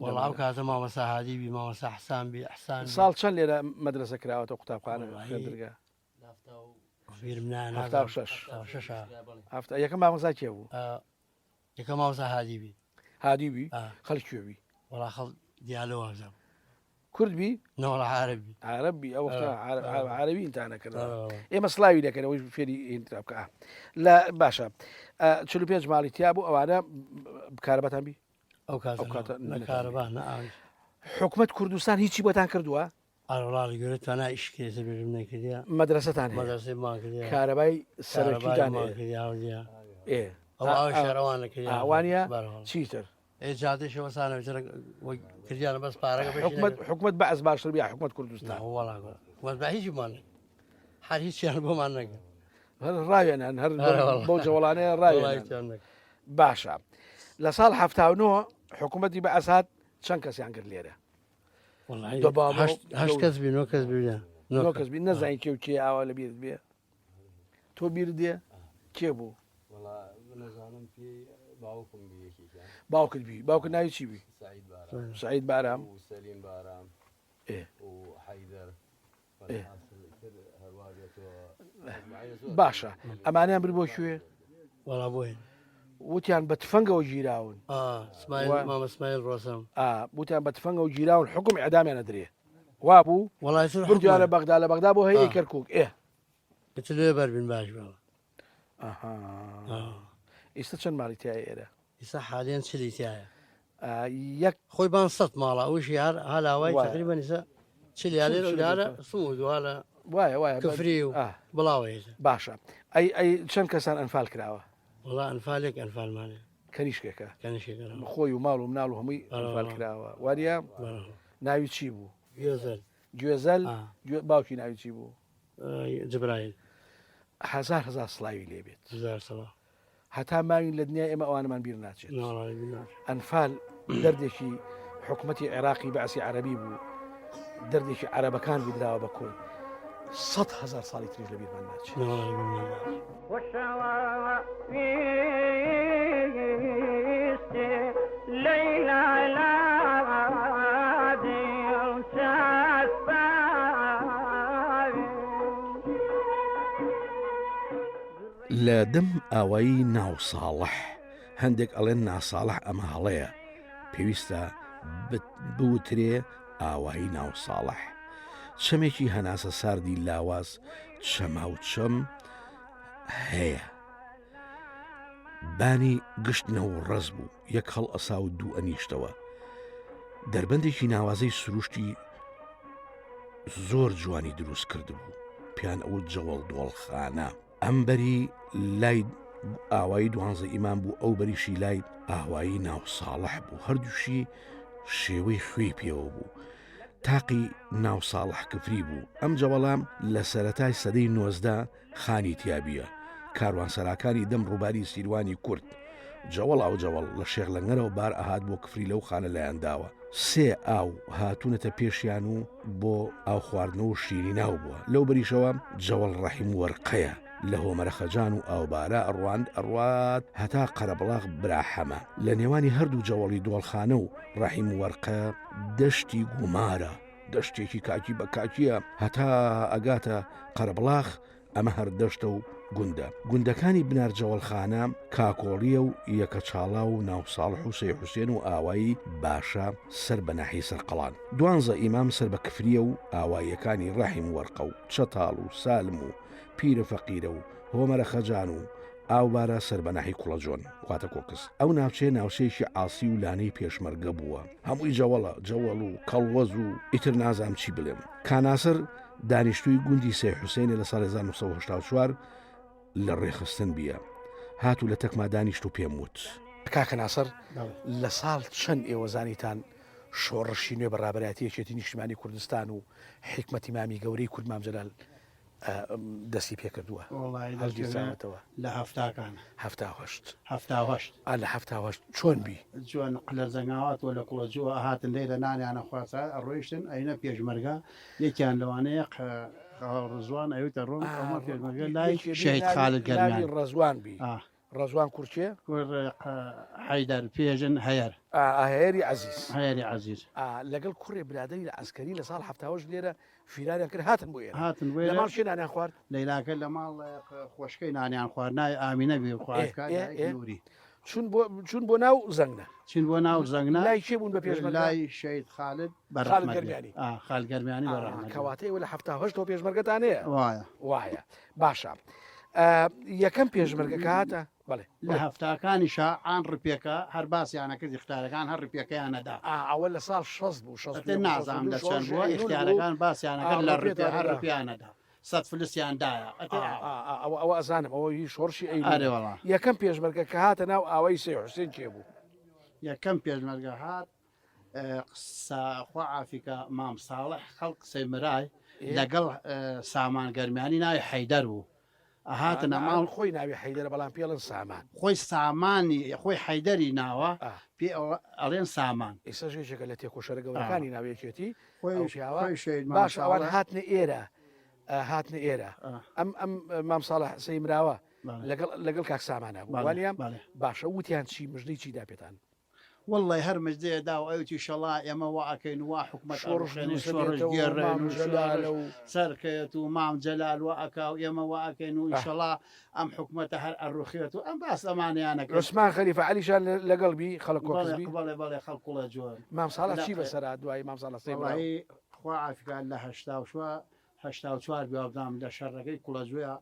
وەڵاو کاتە مامەسا هادیبی مامەسا حسانبی ئەحسان ساڵ چەند لێرە مەدرسە کراوەتە قوتابخانە خوێندرگا یەکەم مامۆسا کێ بوو یەکەم مامەسا هادیبی هادیبی خەڵکیێوی وەڵا خەڵ دیالەوەزە کوردبی نەوەڵا عربی عربی ئەو عربی ئینتانەکەن ئێمە سلاوی دەکەنەوەی فێری ئینترا بکە لە باشە 45 ماڵی تیا بوو ئەوانە بکارەبەتان بی ئەو کارەبان حکومەت کوردستان هیچی بۆتان کردووە ئاڵی گەورە توانە ئیشکێسە بێژم نەکردیا مەدرسەتان مەدرسەی ماکردیا کارەبای سەرەکیتان ئەو شێڕەوان ئەوانە چیتر جادێشەوە سانە کردیانە بەس پارەکە حکومت بەعز باشتر بیا حکومت کوردستان وەڵا بە هیچمان هەر هیچیان بۆمان نەگەن ڕاوێنان هەر بۆ جەوڵانەیە ڕاوێن باشە لە ساڵ 79 حکوومەتی بە ئەسات چەند کەسیان کرد لێرە هەشت کەس بی 9 کەس ببیان 9 کەس بی نەزانین کێ و کێ ئاوا لە بیرت بێ تۆ بیر دێ کێ بوو باوکت بی باوکت ناوی چی بی سعید بارام باشە ئەمانیان بر بۆ کوێ وەڵا بۆی وتیان بە تفەنگەوە گیراون مامەسمایل ڕۆسم وتیان بە تفەنگەوە گیراون حکم ئەدامیانە درێ وا بوو بردیانە بەغدا لە بەغدا بۆ هەیە کەرکک لێ بەربین باش بڵ ئێستا چەند ماڵی تایە ئێرە ئێستا حالیان چلی تایە یەک خۆی بان 100 ماڵە ئەوشی هەلاوای تقریبا نیسا چلیالێ لێرە سمود وایە وایە کفری و بڵاوێت باشە ئەی چەند کەسان ئەنفال کراوە وڵا ئەنفالێک ئەنفالمانێ کەنیشکێکە کەنیشێکە خۆی و ماڵ و مناڵ و هەمووی ئەنفال کراوە وارە ناوی چی بوو گوێزەل باوکی ناوی چی بوو جبرایل هزار سڵاوی لێبێت هەتا ماوین لە دنیا ئێمە ئەوانمان بیر ناچێت ئەنفال دەردێکی حکوومەتی عێراقی بەعسی عەربی بوو دەردێکی عەرەبەکان بودراوە بە کورد 100,000 ساڵی تریش لە بیرمان ناچێت لە دەم ئاوایی ناو ساڵح هەندێک ئەڵێن ناساڵح ئەمە هەڵەیە پێویستە بوترێ ئاوایی ناو ساڵح چەمێکی هەناسە ساردی لاواز چەما و چەم هەیە بانی گشتنەوە ڕەز بوو یەک هەڵ ئەسا و دوو ئەنیشتەوە دەربەندێکی ناوازەی سروشتی زۆر جوانی دروست کرد بوو پیان ئەو جەوەڵ دۆڵخانە ئەمبەری لای ئاوایی 12 ئیمان بوو ئەو بەریشی لای ئاوایی ناو ساڵح بوو هەردووشی شێوەی خوێی پێوە بوو تاقی ناو ساڵح کفری بوو ئەم جەوەڵام لە سەرەتای سەدەی 19 خانی تیابیە کاروانسەراکانی دەم ڕووباری سیروانی کورد جەوەڵ ئەو جەوەڵ لە شێخ لەنگەرەوە بار ئەهات بۆ کفری لەو خانە لایەنداوە سێ ئاو هاتوونەتە پێشیان و بۆ ئاو خواردنەوە شیری ناو بووە لەو بەریشەوە جەوەڵ ڕەحیم وەرقەیە لە هۆمەرە خەجان و ئاوبارە ئەڕوات هەتا قەرەبڵاغ براحەمە لە نێوانی هەردوو جەوەڵی دۆڵخانە و ڕەحیم وەرقە دەشتی گومارە دەشتێکی کاکی بە کاکیە هەتا ئەگاتە قەرەبڵاغ ئەمە هەردەشتە و گوندە. گوندەکانی بنارجەوەڵخانە کاکۆڵیە و یەکە چاڵا و ناوساڵح و سەی حوسێن و ئاوایی باشە سەر بە ناحی سەرقەڵان. دوانزە ئیمام سەر بە کفریە و ئاواییەکانی ڕەحیم وەرقە و چەتاڵ و سالم و پیرە فەقیرە و هۆمەرە خەجان و ئاوبارە سەر بە ناحی کوڵەجۆن واتە کۆکس. ئەو ناوچەیە ناوچەیەکی ئاسی و لانەی پێشمەرگە بووە، هەمووی جەوەڵ و کەڵوەز و ئیتر نازام چی بڵێم. کاناسر دانیشتووی گوندی سەی حوسێنێ لە ساڵ 1984 لە ڕێخستن بیە، هاتوو لە تەکما دانیشت و پێم وت کاکە ناسەر لە ساڵ چەند ئێوەزانیتان شۆڕشی نوێ بەڕابەتی نیشتیمانی کوردستان و حکمەتی مامی گەورەی کورد مام جەلال دەستی پێ کردووە لە هەفتاکان لە هەفتاهشت چۆن بی جوان لە زەنگاوات و لە کوڵەجووە هاتن لێرە نانیانە خواسا ڕۆیشتن ئەینە پێشمەرگە یەکیان لەوانەیە ڕزوان ئەوتە ڕۆم پێشمەرگە لای شەهید خالد گەرمیان ڕزوان بی ڕزوان کورچێ حەیدەر پێژن هەیەر هەیەری عەزیز لەگەڵ کوڕێ برادەری لە ئەسکەری لە ساڵ هەفتاهشت لێرە فیرانیان کرد هاتن بۆ لە ماڵ شێ نانیان خوارد لەیلاکە لە ماڵ خۆشکەی نانیان خوارد نای ئامینە بێ خواردکاری چون بۆ ناو زەنگە چین بۆ ناو زەنگنا لای چێ بوون بە پێش لای شەید خالد خالگەرمیانی کەواتەی لە هەفتاهشتەوە پێشمەرگەتانەیە وایە باشە یەکەم پێشمەرگەکە هاتە بڵێ لە هەفتاکانی شان ڕپێکە هەر باسییانە کردی اختارەکان هەر ڕپێکەیانەدا ئەوە لە ساڵ 6 بوو نازانام لە چەند بووە اختیارەکان باسییانەکە لە ڕپێ هەر ڕپیانەدا سەد فلسیاندایە ئەوە ئەزانم ئەوە هی شۆڕشی ئەیوەڵا یەکەم پێشمەرگە کە هاتە ناو ئاوای سێ حوسێن چێ بوو یەکەم پێشمەرگە هات خوا ئافریکا مام ساڵح خەڵق سەیمرای لەگەڵ سامان گەرمیانی ناوی حەیدەر بوو هاتە نەماڵ خۆی ناوی حەیدەرە بەڵام پێڵن سامان خۆی سامانی خۆی حەیدەری ناوە پێ ئەڵێن سامان ئێستا ژێژێکە لە تێکۆشەرە گەورەکانی ناوێکێتی باش ئەوان هاتنە ئێرە هاتنە ئێرە ئەم مام ساڵح سەیمراوە لەگەڵ کاک سامانە وانیان باشە وتیان چی مژدەی چیدا پێتان والله هەر مژدەیە دا و ئەوتی شەڵا ئێمە واکەین وا حکومەت سەرکەوێت و مام جەلال واکا و ئێمە واکەین و ئیشەڵا ئەم حکومەتە هەر ئەڕوخێت و ئەم باس ئەمانیانەکە عوسمان خەلیفە عەلیشان لەگەڵبی خەڵک بەڵێ خەڵکوڵە جوان مام ساڵح چی بەسەرا دوای مام ساڵح سەیمراوی خوا ئافریکا لە هەشتا و چوار بیابدام لە شەڕەکەی کوڵەجوێە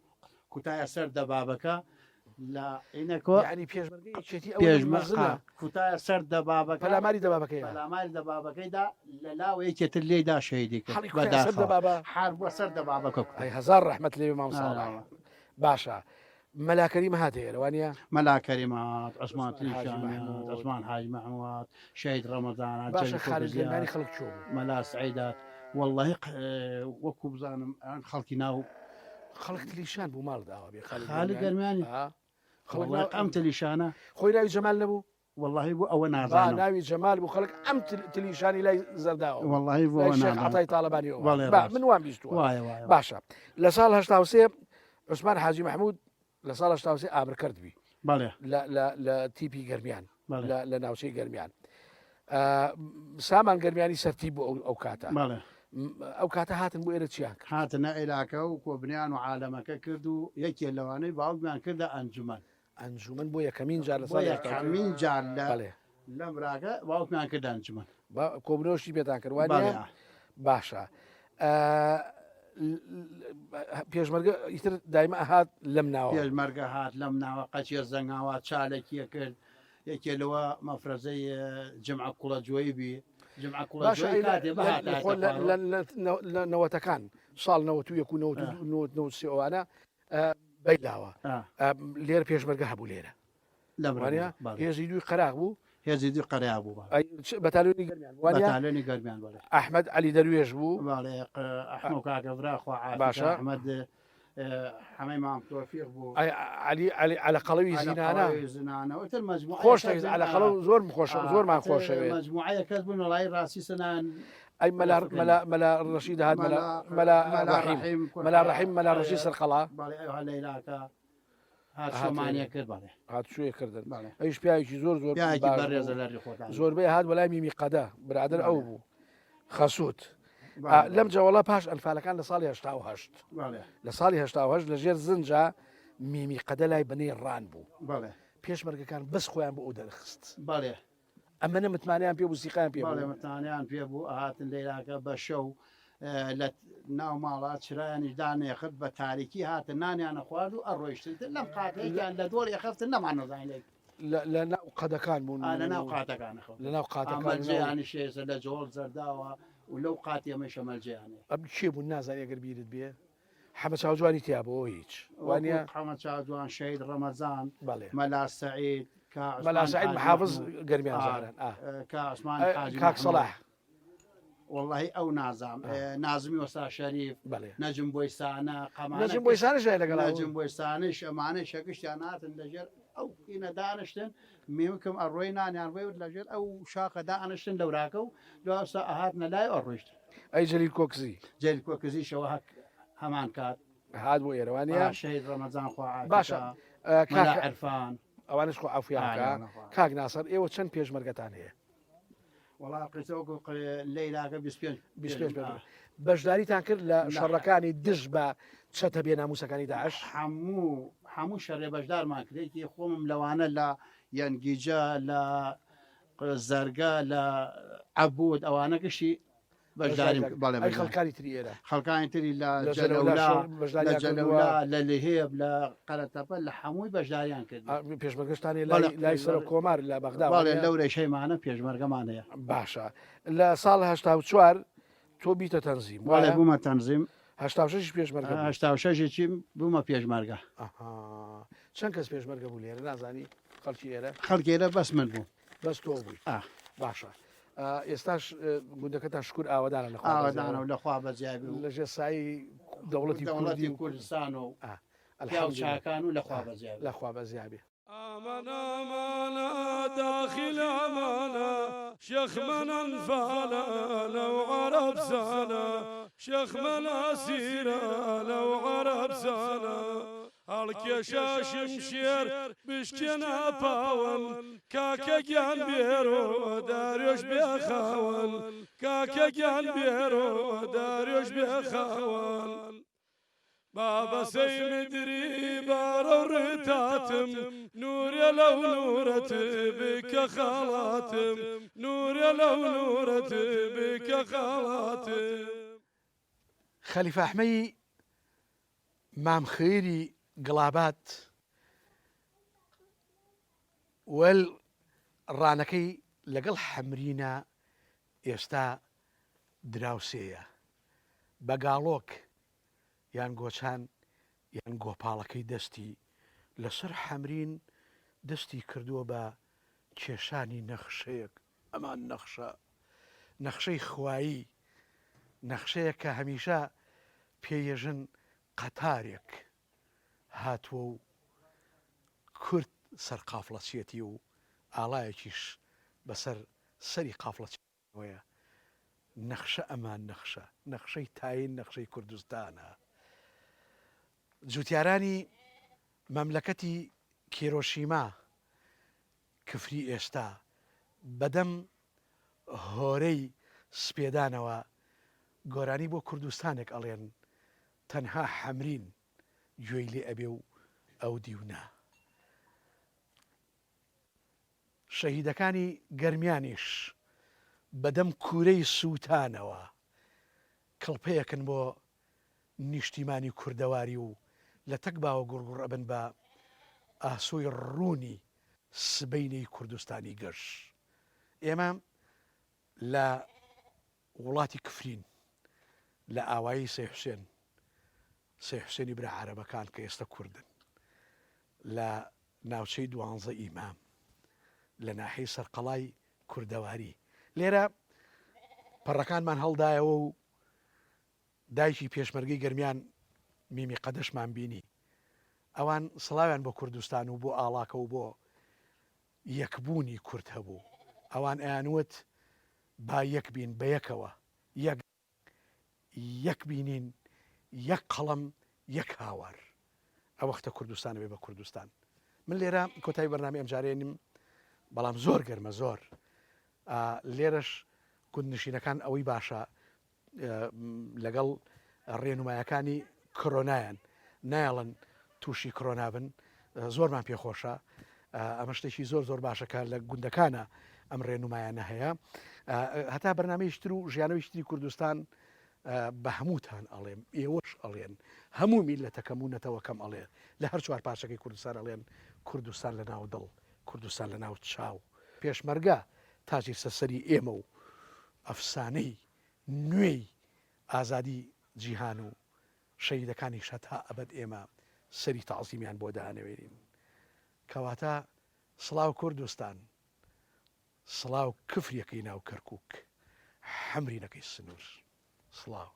کوتایە سەر دەبابەکە لە ینی پێشمەرگە کوتایە سەر دەبابەکە پەلاماری دەبابەکەی پەلاماری دەبابەکەیدا لە لاوەیەکێتر لێدا شەیدی کرد حار بووە سەر دەبابەکە هەزار ڕەحمەت لێ مام ساڵح باشە مەلاکەریم هاتەیە لەوانە مەلاکەریمات عوسمان عوسمان حاج مەحموود شەید ڕەمەزان باشە خارجگەرمانی خەڵک چۆ مەلا سعیدات والله وەکو بزانم ئەن خەڵکی ناو خەڵک تلیشان بوو ماڵ داوە بێ خالی گەرمیانی ئەم تلیشانە خۆی ناوی جەمال نەبوو والله بوو ئەوە نازانم ناوی جەمال بوو خەڵک ئەم تلیشانی لای زەرداوە والله بۆ عەتای تاڵەبانی من وام بیستوە باشە لە ساڵ 1970 عوسمان حاجی مەحموود لە ساڵ 1970 ئابر کردبی لە تیپی گەرمیان لە ناوچەی گەرمیان سامان گەرمیانی سەرتی بوو ئەو کاتە ئەو کاتە هاتن بۆ ئێرە چیان هاتنە عێلاکە و کۆبنیان و عالەمەکە کرد و یەکێ لەوانەی باوکمیان کردە ئەنجومەن بۆ یەکەمین جار لە یەکەمین جار لەم ڕاکە باوکمیان کرد ئەنجومەن کۆبنەوەشی پێتان کردوانە باشە پێشمەرگە ئیتر دایمە هات لەم ناوە پێشمەرگە هات لەم ناوە قەچێر زەنگاوە چالێکیە کرد یەکێ لەوە مەفرەزەی جمعە کوڵەجوۆیی بی نەوەتەکان ساڵ 1970 بەیداوە لێرە پێشمەرگە هەبوو لێرە لەوانە هێزی دوی قەراق بوو هێزی دوی قەریا بوو بەتالۆنی گەرمیان ئەحمەد عەلی دەروێژ بوو ئەحمەد کاکەڤراخوا باشە ئەحمەد حەمەی مام تۆفیق بوو على قەڵەوی زینانەوەتر مەجموعە خۆش على قەڵە زۆر زۆرمان خۆشەوێت مەجموعەیە کەس بوون وڵای ڕاستی سنان ئەی مەلا ڕەشید هات مەلا ڕەحیم مەلا ڕەشی سەرقەڵا لەیلاکە هاتمانە کرد هات شوێ کردن ئەوش پیاوێکی زۆر بەڕێزە لەری خۆ زۆربەی هات وەلای میمی قەدا برادر ئەو بوو خەسووت لەم جەوەڵە پاش ئەنفالەکان لە ساڵی هەشتا لە ساڵی هەشتا لە ژێر زنجە میمی قەدە لای بنەی ڕان بوو پێشمەرگەکان بەس خۆیان بۆ ئەو دەرخست ئەمەە متمانیان پێ بوو سیقیان پێ متمانیان پێ بوو ئاهاتن لێراکە بە شەو لە ناو ماڵات چرایانی دانێخت بە تاریکی هاتە نانیانە خوارد و ئەڕۆیشتن لەم قاتەیان لە دۆڵ یەخەفتن نەمانەزانێت لە ناو قەدەکان بوون لە ناو قاتەکان لە ناو قاتەکانی شێزە لە جۆڵ زەرداوە و لەو قاتی ئەمە شەمەلجیانێ ئەم چێ بوون نازانێ گەر بیرت بێ حەمە چاوجوانی تیا بۆ هیچ وانە حەمە چاوجوان شەید ڕەمەزان مەلا سەعید مەلا سەعید محافظ گەرمیان زارن کاسمان کاک سەلاح والله ئەو نازام نازمی وەسا شەریف نەجم بۆیسانە نەجم بۆیسانش لەگەڵ نەجم بۆیسانش ئەمانەی شەکشتیان هاتن لەژێر ئەو ئینە دانشتن میوکم ئەڕۆی نانیان ڕێ لەژێر ئەو شاخە دانشتن لەوراکە و دواستا ئاهات نەلای ئەڕۆیشت ئەی جەلیل کۆکزی جەلیل کۆکزیشەوە هەمان کات هات بۆ ئێرەوانە شەید ڕەمەزان خوا باشە عەرفان ئەوانش خۆ عەفویانکە کاک ناسەر ئێوە چەند پێشمەرگەتان هەیە وڵا قسەوەکو لەیلاکە 25 بەشداریتان کرد لە شەڕەکانی دژ بە چەتە بێ ناموسەکانی داعش هەموو شەڕێ بەشدارمان کرێکی خۆمم لەوانە لە یەنگیجە لە زەرگە لە عەبود ئەوانە گشتی بەشداریم خەڵکانی تری ئێرە خەڵکانی تری لە جەلەولا لە لێهێب لە قەرەتەپە لە هەمووی بەشداریان کرد پێشمەرگەشتانی لای سەر کۆمار لە بەغدا لەورەی شەیمانە پێشمەرگەمانەیە باشە لە ساڵ هەشتا چوار تۆ بیتە تەنزیم وایە بوومە تەنزیم هەشتا شەش پێشمەرگە هەشتا شەشێکی بوومە پێشمەرگە چەند کەس پێشمەرگە بوو لێرە نازانی خەڵکی ئێرە خەڵکی ئێرە بەس من بوو بەس تۆ بووی باشە ئێستاش گوندەکەتان شکر ئاوادانە ئاوادانە و لەخوا بەجیابی لە ژێسایی دەوڵەتی کوردستان و چاکان و لەخوا بەزیابی آمنا مانا داخل أمانا شيخ من انفالا لو عرب سانا شيخ من أسيرا لو عرب سانا هالكيشا شمشير بشكنا باون كاكا جان بيرو داريوش بيخاون كاكا جان بيرو داريوش بيخاون بابا سيمدري بارو رتاتم نور لو نورت بك خالاتم نور لو نورت بك خالاتم خەلیفە ئەحمەدی مام خێری گڵابات وەل ڕانەکەی لەگەڵ حەمرینە ئێستا دراوسەیە بەگاڵۆک یان گۆچان یان گۆپاڵەکەی دەستی لەسەر حەمرین دەستی کردووە بە کێشانی نەخشەیەک ئەمان نەخشەی خوایی نەخشەیە کە هەمیشە پێیەژن قەتارێک هاتووە و کورد سەر قافڵەچێتی و ئاڵایەکیش بەسەر سەری قافڵەچەوەیە نەخشە ئەمان نەخشەی تاین نەخشەی کوردستانە جوتیارانی مەملەکەتی کیرۆشیما کفری ئێستا بەدەم هۆرەی سپێدانەوە گۆرانی بۆ کوردستانێک ئەڵێن تەنها حەمرین گوێی لێ ئەبێ و ئەو دیونا شەهیدەکانی گەرمیانیش بەدەم کوورەی سووتانەوە کڵپەیەکن بۆ نیشتیمانی کوردەواری و لە تەک باوە گوڕگوڕ ئەبن بە ئاسۆی ڕوونی سبەینەی کوردستانی گەش ئێمە لە وڵاتی کفرین لە ئاوایی سێ حوسێنی برا عەرەبەکان کە ئێستا کوردن لە ناوچەی 12 ئیمام لە ناحەی سەرقەڵای کوردەواری لێرە پەڕەکانمان هەڵدایەوە و دایکی پێشمەرگەی گەرمیان میمی قەدەشمان بینی ئەوان سڵاویان بۆ کوردستان و بۆ ئاڵاکە و بۆ یەکبوونی کورد هەبوو ئەوان ئەیانوت با یەک بین بە یەکەوە یەک بینین یەک قەڵەم یەک هاوار ئەو وەختە کوردستانە بێ بە کوردستان من لێرە کۆتایی بەرنامەی ئەم جارێنم بەڵام زۆر گەرمە زۆر لێرەش کوردنشینەکان ئەوەی باشە لەگەڵ ڕێنمایەکانی کۆرۆنایان نایڵن تووشی کۆرۆنا بن زۆرمان پێخۆشە ئەمە شتێکی زۆر زۆر باشەکە لە گوندەکانە ئەم ڕێنمایانە هەیە هەتا بەرنامەیشتر و ژیانەوەیشتری کوردستان بە هەمووتان ئەڵێم ئێوەش ئەڵێن هەموو میلەتەکەمونەتەوەکەم ئەڵێ لە هەر چوار پارچەکەی کوردستان ئەڵێن کوردستان لە ناو دڵ کوردستان لە ناو چاو پێشمەرگە تاجی سەسەری ئێمە و ئەفسانەی نوێی ئازادی جیهان و شەیدەکانی شەتا ئەبەت ئێمە سەری تەعزیمیان بۆ دانەوێرین کەواتە سڵاو کوردستان سڵاو کفریەکەی ناو کەرکووک حەمرینەکەی سنوور سڵاو